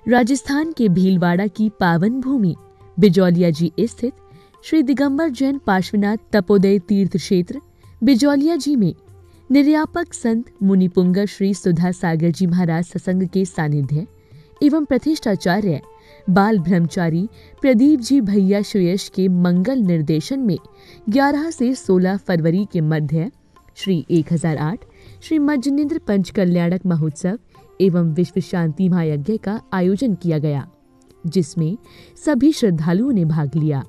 राजस्थान के भीलवाड़ा की पावन भूमि बिजौलिया जी स्थित श्री दिगंबर जैन पार्श्वनाथ तपोदय तीर्थ क्षेत्र बिजौलिया जी में निर्यापक संत मुनिपुंगव श्री सुधा सागर जी महाराज सत्संग के सानिध्य एवं प्रतिष्ठाचार्य बाल ब्रह्मचारी प्रदीप जी भैया सुयश के मंगल निर्देशन में 11 से 16 फरवरी के मध्य श्री 1008 श्री मज्जनेन्द्र पंच कल्याणक महोत्सव एवं विश्व शांति महायज्ञ का आयोजन किया गया, जिसमें सभी श्रद्धालुओं ने भाग लिया।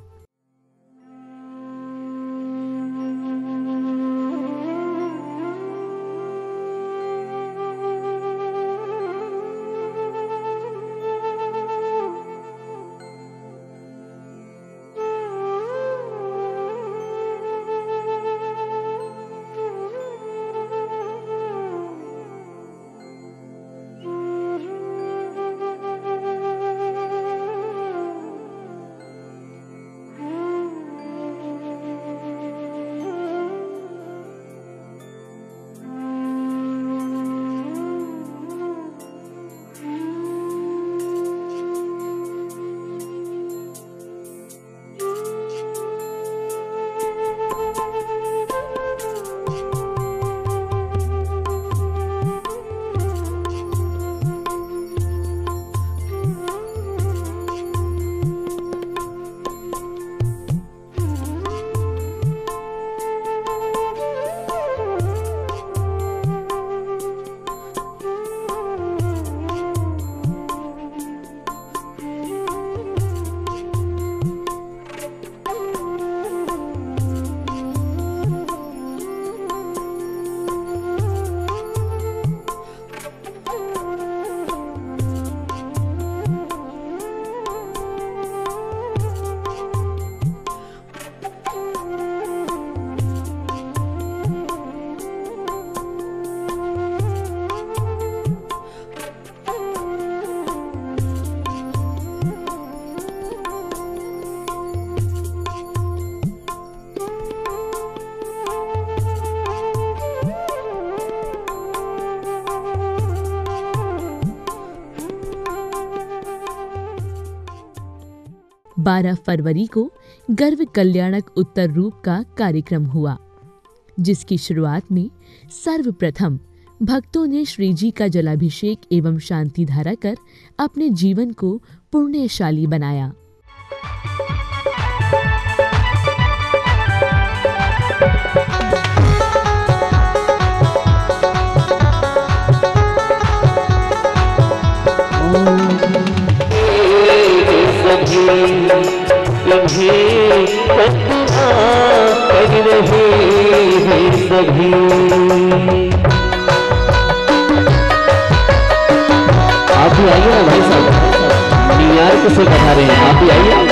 बारह फरवरी को गर्व कल्याणक उत्तर रूप का कार्यक्रम हुआ, जिसकी शुरुआत में सर्वप्रथम भक्तों ने श्री जी का जलाभिषेक एवं शांति धारा कर अपने जीवन को पुण्यशाली बनाया। आप भी आइए ना भाई साहब, न्यूयॉर्क से बता रहे हैं, आप भी आइए।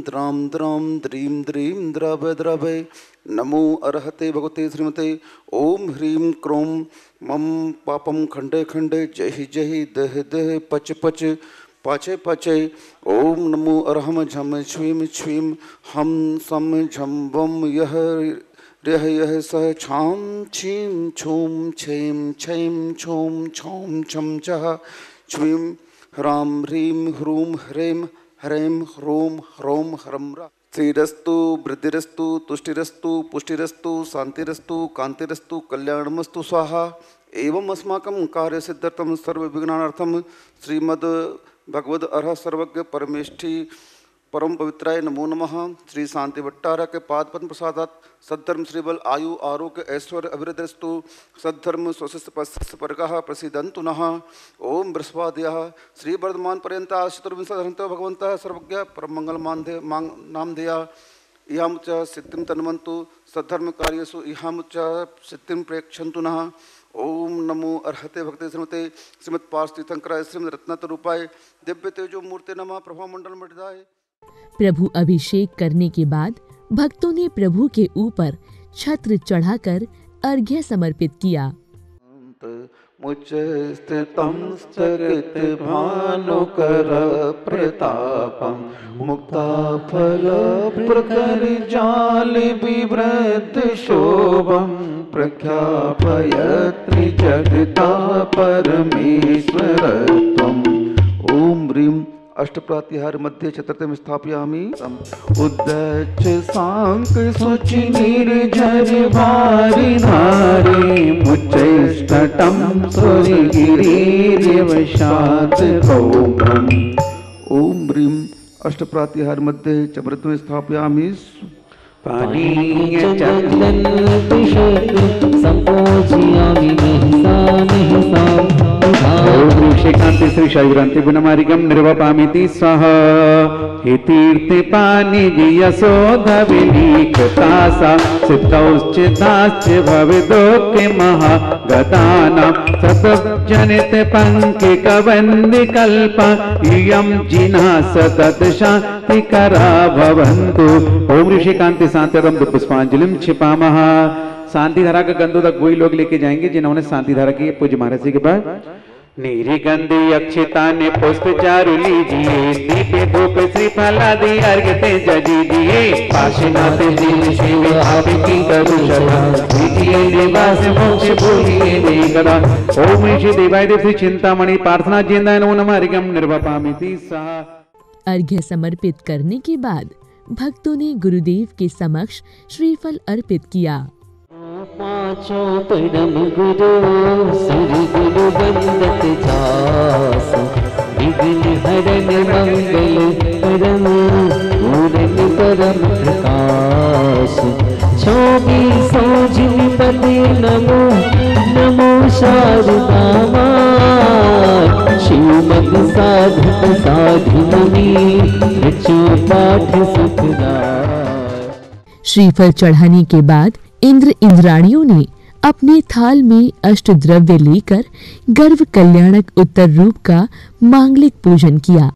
द्राम द्राम द्रीम द्रीम द्रव द्रव नमो अर्हते भगवते श्रीमते ओम ह्रीम क्रोम मम पापम खंडे खंडे जय जय दह दह पच पच पाचे पाचे ओम नमो अर्हम झम छ्वीम छ्वीम हम सम झम वम यह रह यह सह छाम छीम छूम छेम छेम छूम छौम छम छह छ्वीम ह्राम ह्रीम ह्रूम ह्रेम ह्रेम ह्रोम ह्रोम ह्रम रा श्रीरस्तु वृद्धिरस्तु तुष्टिरस्तु पुष्टिरस्तु शांतिरस्तु कांतिरस्तु कल्याणमस्तु स्वाहा एवं अस्माकं कार्य सिद्ध्यर्थम सर्व विघ्नानार्थम श्रीमद् भगवद अर्ह सर्वज्ञ परमेष्ठी परम पवित्राय नमो नमः। श्री शांति भट्टारक के पाद पद्म प्रसादात सद्धर्म श्रीबल आयु आरोग्य ऐश्वर्य अभिवृद्धिस्तु सद्धर्म स्वशिष्ट पश्चित परगः प्रसिद्धन्तु नः। ओम बृहस्पतिः श्री वर्धमान पर्यंता चतुर्विंशतिः भगवन्तः सर्वज्ञ परमंगल नामधेया इहामुच्च सिद्धिं तन्वन्तु सद्धर्म कार्यसु इहामुच्च सिद्धिं प्रेक्षन्तु नः। ओम नमो अर्हते भक्ते श्रीमते श्रीमत् पार्श्वतीर्थंकराय श्रीमद् रत्नतरूपाय दिव्य तेजो मूर्ते नमः प्रभा मंडल मटिदाय। प्रभु अभिषेक करने के बाद भक्तों ने प्रभु के ऊपर छत्र चढ़ाकर अर्घ्य समर्पित किया। मुच्चस्थितं स्थगितभानुकर प्रतापं मुक्ताफलप्रकरजालविवृत शोभं प्रख्यापयत्रि जगता परमेश्वरत्वम्। ओम ह्रीं अष्टप्रातिहार मध्ये चतुर्थम स्थापयामि। उद्दच्च सांक शुचि निर्झर भारि नारी मुच्चैष्टटं सूर्यगिरिर्यवशात् कौमम्। ओम ह्रीं अष्टप्रातिहार मध्ये चतुर्थम स्थापयामि। पानीय चंदन संपोज्यामि महिषा श्रीकांति श्री शायुरांति गुणमारिकम निर्वपामिति स्वाहा। हे तीर्थे पानी यशोधा विलीकतासा सिद्धौश्चिताश्च भविदोके महागतानां सतजनित पंकिकवन्दिकल्पा इयं जिना सतत शान्तिकरा भवन्तु। ओम ऋषिकांति शांतिरम पुष्पांजलिम क्षिपामः। शांति धारा का गंधोदक वही लोग लेके जाएंगे जिन्होंने शांति धारा की पूज्य महाराज जी के बाद नीरिगंधि अक्षिता ने पुष्प चारु लीजिए दीपे धूप श्रीफलादि अर्घ्य तेज दीजिए पाशनाथ जिन शिव आपकी करुषा कीजिए निवास मोक्ष भूलिए नहीं करा। ओम ऋषि देवाय देव श्री चिंतामणि प्रार्थना जिंदाय नमो नमः हरिगम निर्वपामिति सहा। अर्घ्य समर्पित करने के बाद भक्तों ने गुरुदेव के समक्ष श्रीफल अर्पित किया। पांचों परम गुरु सुर गुरु वंदत जास विघ्न हरन मंगल परम पूरन परम प्रकाश छोगी सोजिन पदे नमो नमो शारदा मां शिवमग साधक साधिनी रचो पाठ सुखदाय। श्रीफल चढ़ाने के बाद इंद्र इंद्राणियों ने अपने थाल में अष्टद्रव्य लेकर गर्भ कल्याणक उत्तर रूप का मांगलिक पूजन किया।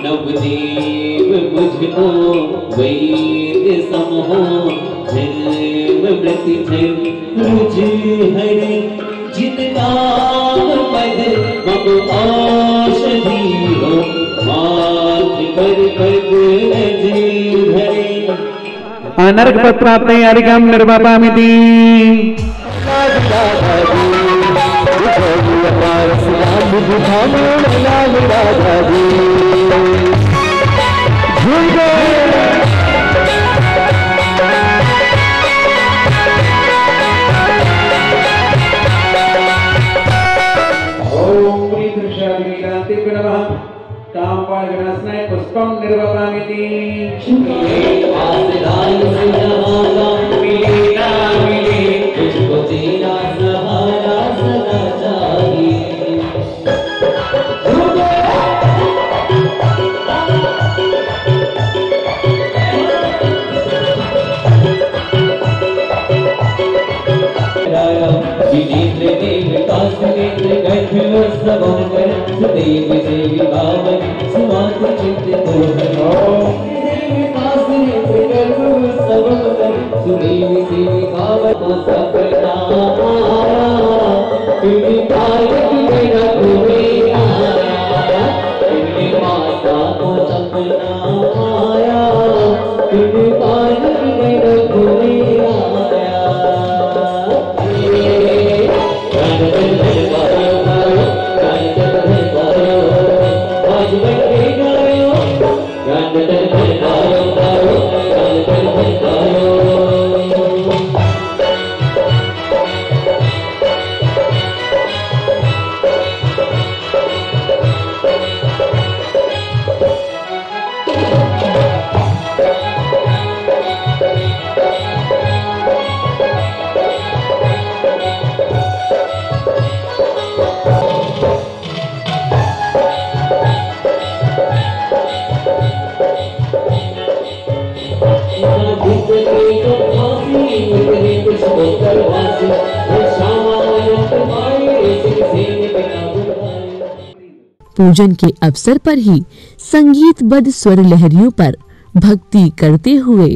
नवदेव मुझको वैद्य समहो धर्म प्रति रुज हरे जिन नाम पद मम औषधि हो मात पर पद रज धरे। नरक पद प्राप्त हरिगम निर्वपामिति। पुष्पम निर्वपामिति। देवी देवी बावन सुमात चिंतित सुदेवी देवी बावन सपना मेरा माता को सपना आया मेरा पूजन के अवसर पर ही संगीतबद्ध स्वर लहरियों पर भक्ति करते हुए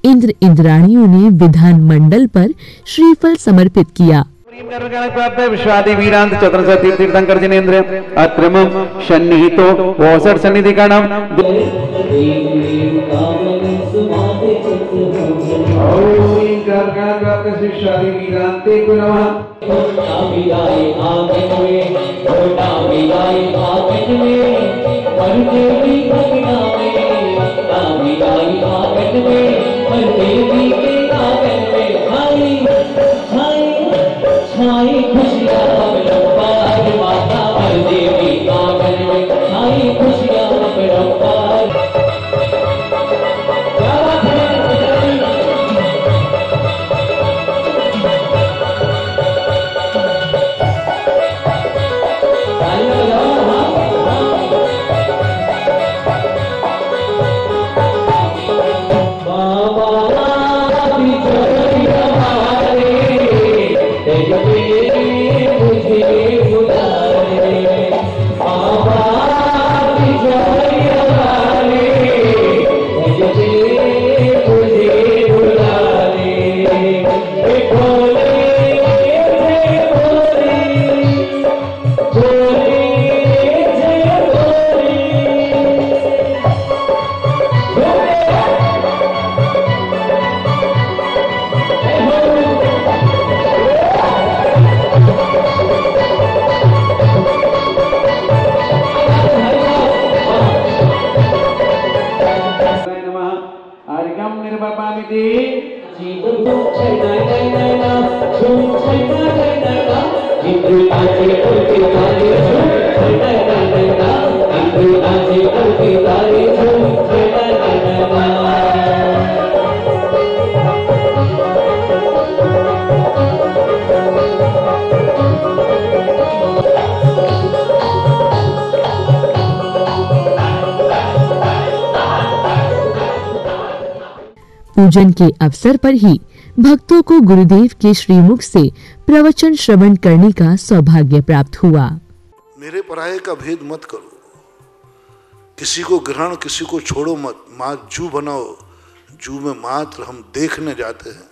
इंद्र इंद्राणियों ने विधान मंडल पर श्रीफल समर्पित किया। विश्वादि वीरांत चतुर्थ तीर्थंकर जिनेन्द्र अत्रमं सन्निहितो वोसर सन्निधिकणम विश्वादि वीरांते नमः। पूजन के अवसर पर ही भक्तों को गुरुदेव के श्रीमुख से प्रवचन श्रवण करने का सौभाग्य प्राप्त हुआ। मेरे पराये का भेद मत करो, किसी को ग्रहण किसी को छोड़ो मत, माँ जू बनाओ, जू में मात्र हम देखने जाते हैं।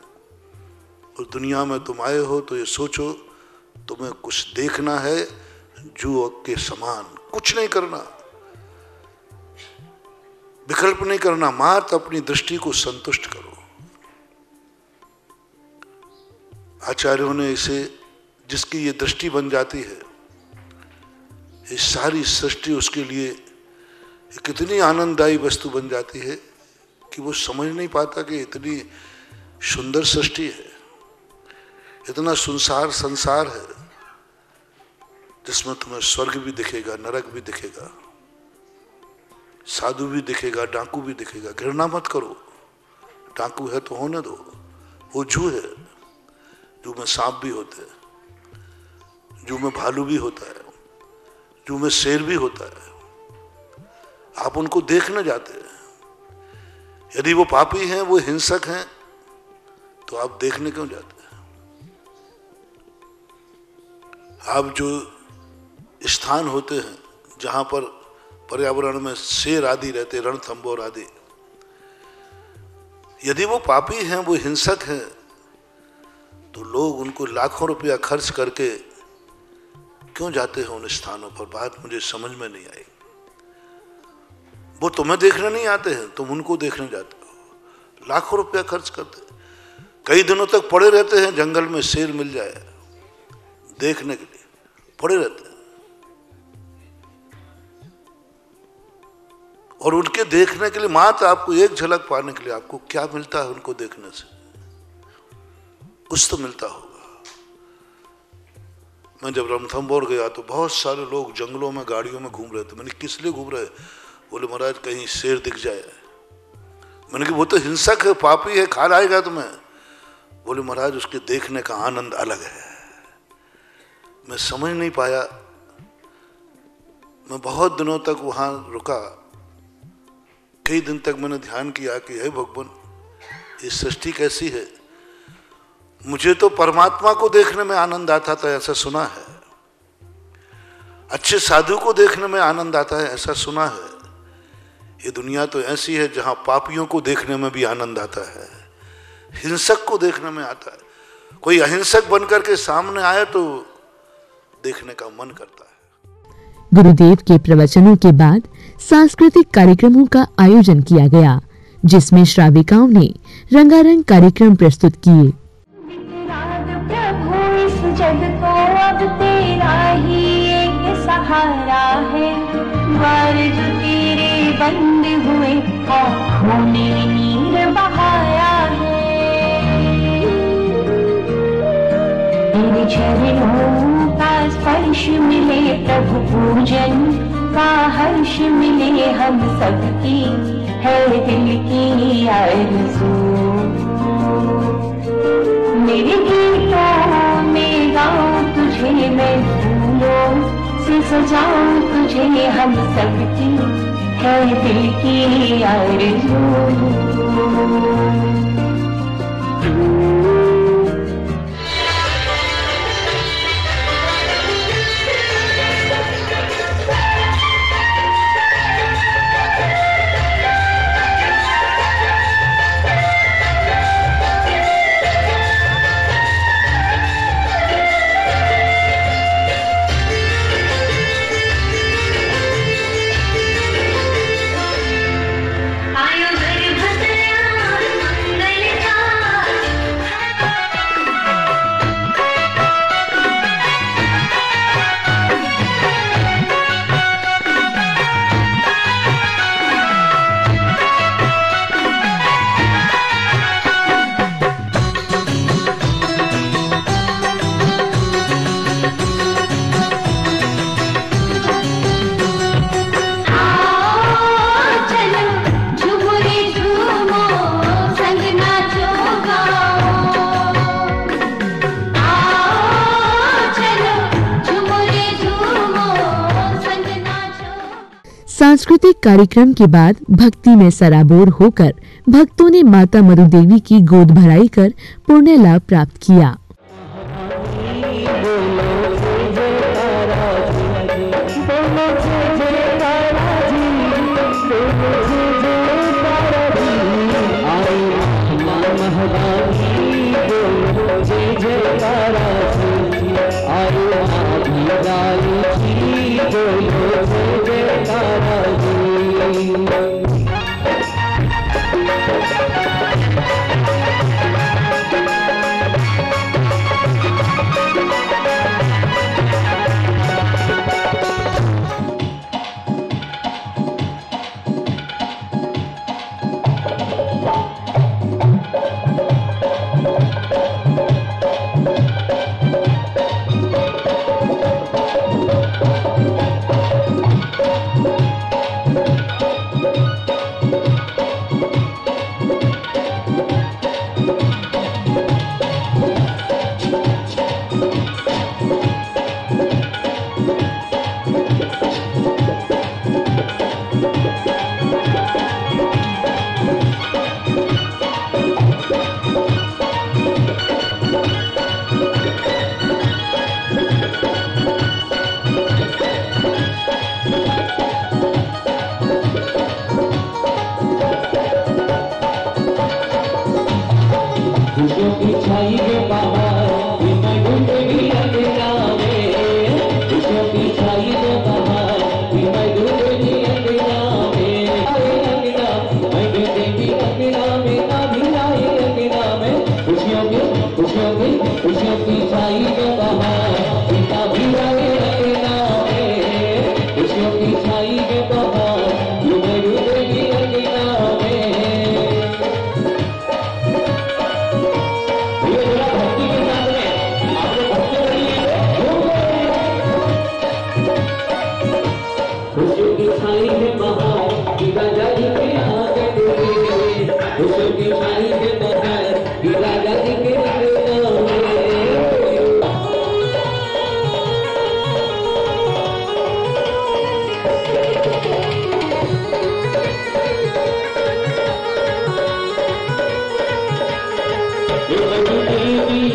और दुनिया में तुम आए हो तो ये सोचो तुम्हें कुछ देखना है, जू के समान कुछ नहीं करना, विकल्प नहीं करना, मात्र अपनी दृष्टि को संतुष्ट करो। आचार्यों ने इसे, जिसकी ये दृष्टि बन जाती है, ये सारी सृष्टि उसके लिए कितनी आनंददायी वस्तु बन जाती है कि वो समझ नहीं पाता कि इतनी सुंदर सृष्टि है, इतना सुनसार संसार है जिसमें तुम्हें स्वर्ग भी दिखेगा, नरक भी दिखेगा, साधु भी दिखेगा, डाकू भी दिखेगा। घृणा मत करो, डाकू है तो होने दो, वो जू है, जू में सांप भी होते हैं, जू में भालू भी होता है, जू में शेर भी होता है। आप उनको देखने जाते हैं, यदि वो पापी हैं, वो हिंसक हैं, तो आप देखने क्यों जाते हैं? आप जो स्थान होते हैं जहां पर पर्यावरण में शेर आदि रहते, रणथंभौर आदि, यदि वो पापी हैं, वो हिंसक हैं, तो लोग उनको लाखों रुपया खर्च करके क्यों जाते हैं उन स्थानों पर? बात मुझे समझ में नहीं आई। वो तुम्हें देखने नहीं आते हैं, तुम उनको देखने जाते हो, लाखों रुपया खर्च करते, कई दिनों तक पड़े रहते हैं जंगल में, शेर मिल जाए देखने के लिए पड़े रहते हैं, और उनके देखने के लिए मात्र आपको एक झलक पाने के लिए आपको क्या मिलता है उनको देखने से? कुछ तो मिलता होगा। मैं जब रणथंभौर गया तो बहुत सारे लोग जंगलों में गाड़ियों में घूम रहे थे। मैंने किस लिए घूम रहे? बोले महाराज कहीं शेर दिख जाए। मैंने कहा वो तो हिंसक है, पापी है, खा लाएगा तुम्हें। बोले महाराज उसके देखने का आनंद अलग है। मैं समझ नहीं पाया। मैं बहुत दिनों तक वहां रुका, कई दिन तक मैंने ध्यान किया कि हे भगवान, ये सृष्टि कैसी है। मुझे तो परमात्मा को देखने में आनंद आता था, ऐसा सुना है। अच्छे साधु को देखने में आनंद आता है, ऐसा सुना है। ये दुनिया तो ऐसी है जहां पापियों को देखने में भी आनंद आता है, हिंसक को देखने में आता है। कोई अहिंसक बनकर के सामने आए तो देखने का मन करता है। गुरुदेव के प्रवचनों के बाद सांस्कृतिक कार्यक्रमों का आयोजन किया गया, जिसमें श्राविकाओं ने रंगारंग कार्यक्रम प्रस्तुत किए। प्रभु इस जग को अब तेरा ही एक सहारा है, द्वार जो तेरे बंद हुए आँखों ने नीर बहाया है। तेरे चरणों का स्पर्श मिले प्रभु, पूजन का हर्ष मिले हम सबकी है दिल की आरज़ू। मेरे गीतों में गाऊं तुझे मैं, फूलों से सजाऊं तुझे हम सबकी है दिल की आरज़ू। सांस्कृतिक कार्यक्रम के बाद भक्ति में सराबोर होकर भक्तों ने माता मरु देवी की गोद भराई कर पुण्य लाभ प्राप्त किया।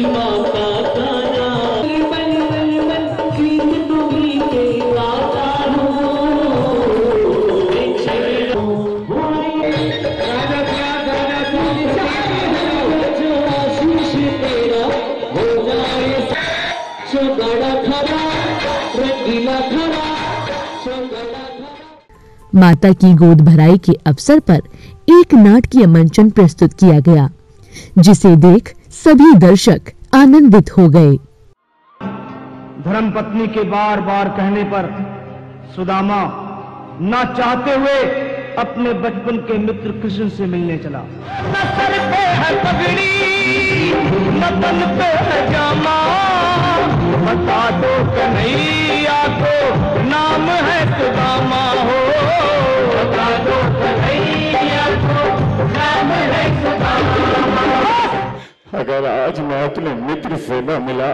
माता का नाम बन बन बन, तुम्ही के माता की गोद भराई के अवसर पर एक नाटकीय मंचन प्रस्तुत किया गया, जिसे देख सभी दर्शक आनंदित हो गए। धर्मपत्नी के बार बार कहने पर सुदामा ना चाहते हुए अपने बचपन के मित्र कृष्ण से मिलने चला। न सर पे है पगड़ी, न तन पे है जामा, बता दो कन्हैया को नाम है सुदामा हो, बता दो कन्हैया को नाम है सुदामा। अगर आज मैं अपने मित्र से न मिला,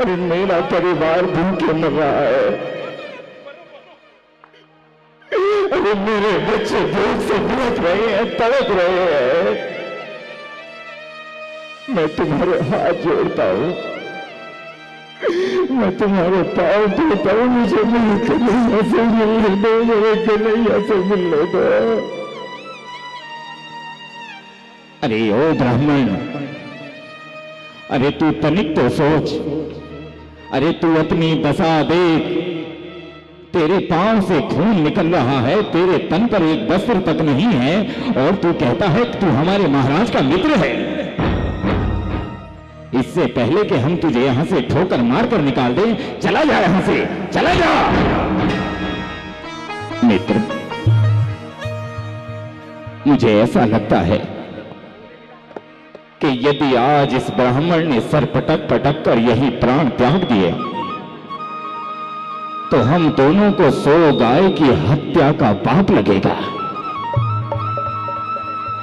अरे मेरा परिवार भूखे मर रहा है, अरे मेरे बच्चे भूख से भूख रहे हैं, तड़प रहे हैं। मैं तुम्हारे हाथ जोड़ता हूं, मैं तुम्हारे पांव धोता हूं, मुझे मेरे कन्हैया से मिलने दो, मेरे कन्हैया से मिलने दो। अरे ओ ब्राह्मण, अरे तू तनिक तो सोच, अरे तू अपनी दशा देख, तेरे पांव से खून निकल रहा है, तेरे तन पर एक वस्त्र तक नहीं है, और तू कहता है कि तू हमारे महाराज का मित्र है। इससे पहले कि हम तुझे यहां से ठोकर मारकर निकाल दें, चला जा यहां से, चला जा। मित्र, मुझे ऐसा लगता है कि यदि आज इस ब्राह्मण ने सर पटक पटक कर यही प्राण त्याग दिए, तो हम दोनों को 100 गाय की हत्या का पाप लगेगा।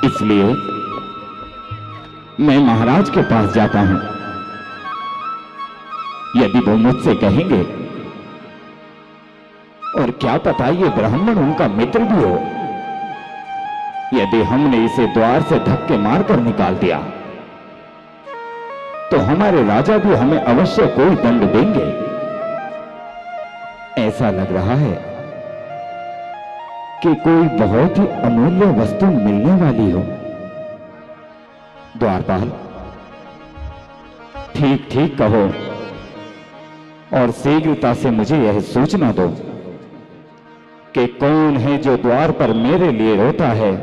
इसलिए मैं महाराज के पास जाता हूं। यदि वो मुझसे कहेंगे, और क्या पता ये ब्राह्मण उनका मित्र भी हो, यदि हमने इसे द्वार से धक्के मारकर निकाल दिया, तो हमारे राजा भी हमें अवश्य कोई दंड देंगे। ऐसा लग रहा है कि कोई बहुत ही अमूल्य वस्तु मिलने वाली हो। द्वारपाल, ठीक ठीक कहो, और शीघ्रता से मुझे यह सूचना दो कि कौन है जो द्वार पर मेरे लिए रोता है।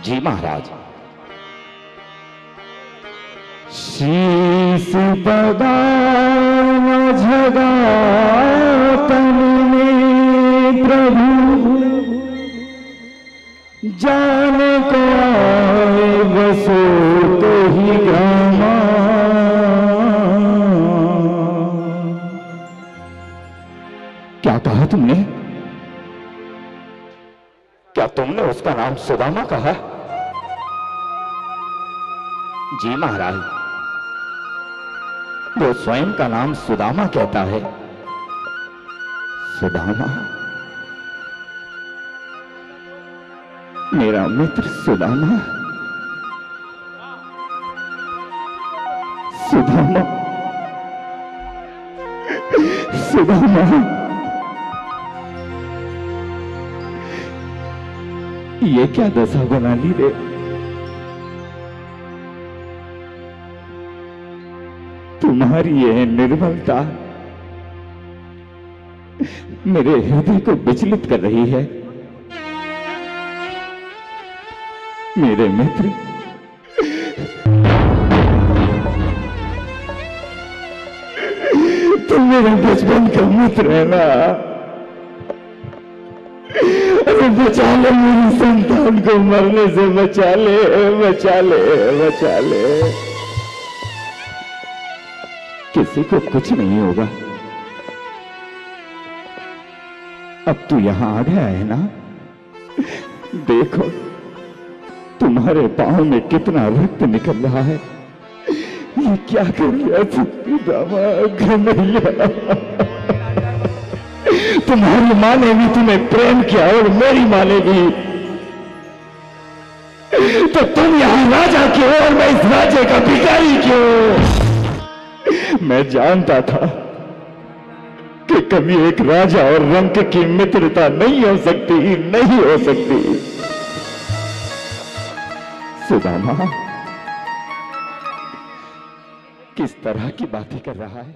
जी महाराज। शीश बगान झगा तन में प्रभु, जान को आए बसो तो ही ग्रामा। क्या कहा तुमने? क्या तुमने उसका नाम सुदामा कहा? जी महाराज, वो स्वयं का नाम सुदामा कहता है। सुदामा, मेरा मित्र सुदामा, सुदामा, सुदामा, ये क्या दशा बना ली रे? तुम्हारी यह निर्मलता मेरे हृदय को विचलित कर रही है। मेरे मित्र, तुम मेरे बचपन का मित्र है ना? अरे बचा ले मेरी संतान को मरने से, बचा ले, बचा ले, बचा ले। किसी को कुछ नहीं होगा। अब तू यहां आ गया है ना? देखो तुम्हारे पांव में कितना रक्त निकल रहा है। ये क्या कर लिया कन्हैया? तुम्हारी माँ ने भी तुम्हें प्रेम किया और मेरी माँ ने भी, तो तुम यहां राजा क्यों और मैं इस राज्य का भिखारी क्यों? मैं जानता था कि कभी एक राजा और रंक की मित्रता नहीं हो सकती, नहीं हो सकती। सुदामा किस तरह की बातें कर रहा है?